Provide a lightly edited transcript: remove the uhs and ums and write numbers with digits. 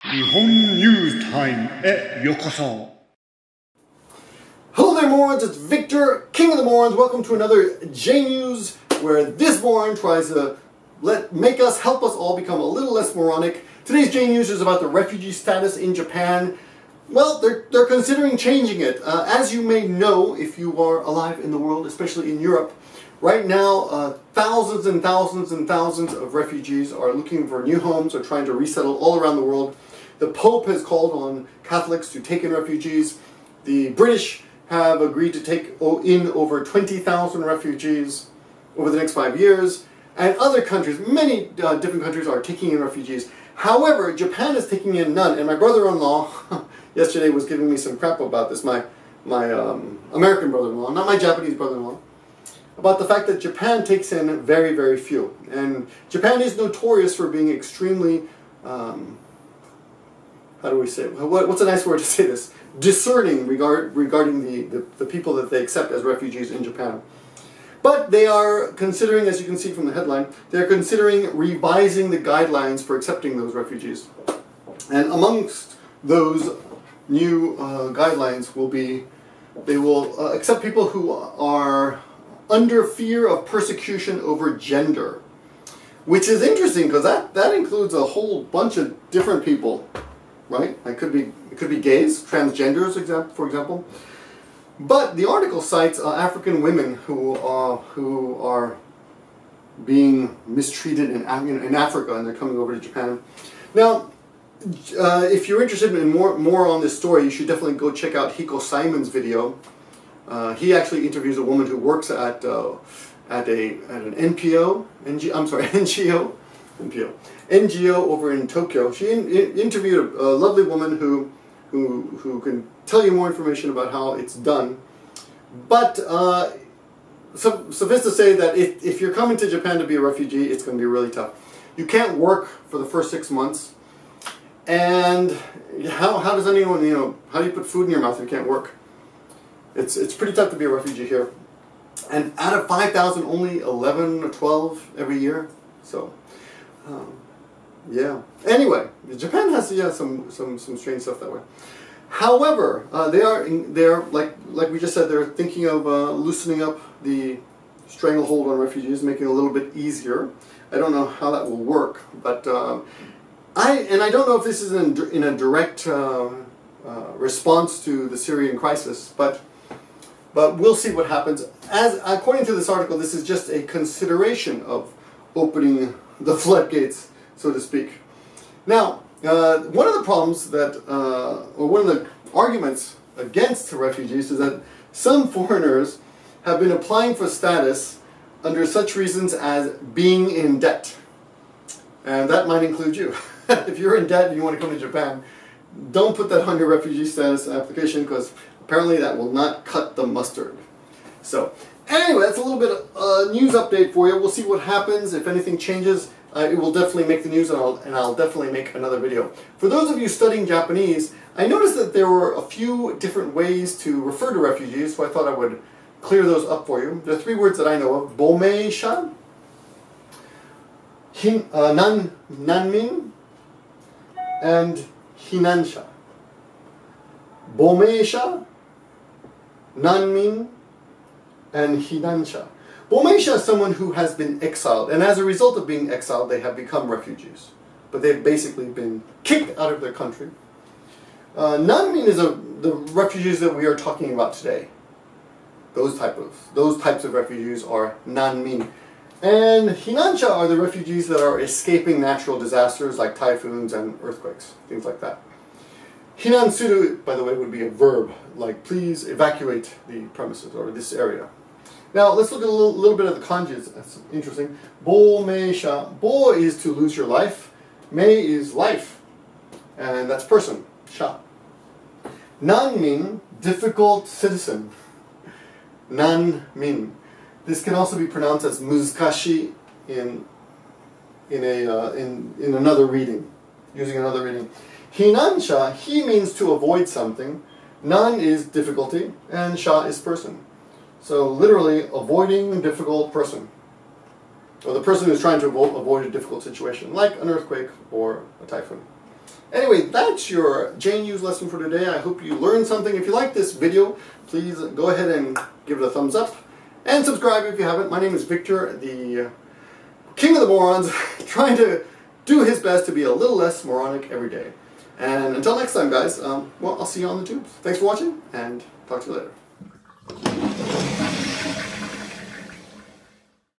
Nihon News Time へようこそ. Hello there, morons. It's Victor, King of the Morons. Welcome to another JNEWS, where this moron tries to help us all become a little less moronic. Today's JNEWS is about the refugee status in Japan. Well, they're considering changing it. As you may know, if you are alive in the world, especially in Europe, right now, thousands and thousands and thousands of refugees are looking for new homes or trying to resettle all around the world. The Pope has called on Catholics to take in refugees. The British have agreed to take in over 20,000 refugees over the next 5 years. And other countries, many different countries, are taking in refugees. However, Japan is taking in none. And my brother-in-law yesterday was giving me some crap about this, my American brother-in-law, not my Japanese brother-in-law, about the fact that Japan takes in very, very few. And Japan is notorious for being extremely, how do we say it? What's a nice word to say this? Discerning regarding the people that they accept as refugees in Japan. But they are considering, as you can see from the headline, they're considering revising the guidelines for accepting those refugees. And amongst those new guidelines will be, they will accept people who are under fear of persecution over gender. Which is interesting, because that includes a whole bunch of different people, right? It could be gays, transgenders, for example. But the article cites African women who are being mistreated in Africa, and they're coming over to Japan. Now, if you're interested in more on this story, you should definitely go check out Hiko Simon's video. He actually interviews a woman who works at an NGO over in Tokyo. She interviewed a lovely woman who can tell you more information about how it's done. But suffice to say that if you're coming to Japan to be a refugee, it's going to be really tough. You can't work for the first 6 months. And how does anyone, how do you put food in your mouth if you can't work? It's pretty tough to be a refugee here. And out of 5,000, only 11 or 12 every year. So, yeah. Anyway, Japan has some strange stuff that way. However, they're like we just said, they're thinking of loosening up the stranglehold on refugees, making it a little bit easier. I don't know how that will work, but I don't know if this is in a direct response to the Syrian crisis, but we'll see what happens. According to this article, this is just a consideration of opening the floodgates, so to speak. Now, one of the problems that, or one of the arguments against refugees is that some foreigners have been applying for status under such reasons as being in debt. And that might include you. If you're in debt and you want to come to Japan, don't put that on your refugee status application, because apparently that will not cut the mustard. So, anyway, that's a little bit of news update for you. We'll see what happens. If anything changes, it will definitely make the news, and I'll definitely make another video. For those of you studying Japanese, I noticed that there were a few different ways to refer to refugees, so I thought I would clear those up for you. There are 3 words that I know of: bomeisha, nanmin, and hinansha. Bomeisha, nanmin, and hinansha. Bomeisha is someone who has been exiled, and as a result of being exiled, they have become refugees. But they've basically been kicked out of their country. Nanmin is the refugees that we are talking about today. Those types of refugees are nanmin. And hinansha are the refugees that are escaping natural disasters like typhoons and earthquakes, things like that. Hinansuru, by the way, would be a verb, like please evacuate the premises or this area. Now let's look at a little bit of the kanjis. That's interesting. Bo mei sha. Bo is to lose your life. Mei is life, and that's person. Sha. Nanmin, difficult citizen. Nanmin. This can also be pronounced as muzukashi in another reading, using another reading. Hinansha, he means to avoid something. Nan is difficulty, and sha is person. So literally, avoiding a difficult person. Or the person who's trying to avoid a difficult situation, like an earthquake or a typhoon. Anyway, that's your JNEWS lesson for today. I hope you learned something. If you like this video, please go ahead and give it a thumbs up. And subscribe if you haven't. My name is Victor, the king of the morons, trying to do his best to be a little less moronic every day. And until next time, guys, well, I'll see you on the tubes. Thanks for watching, and talk to you later.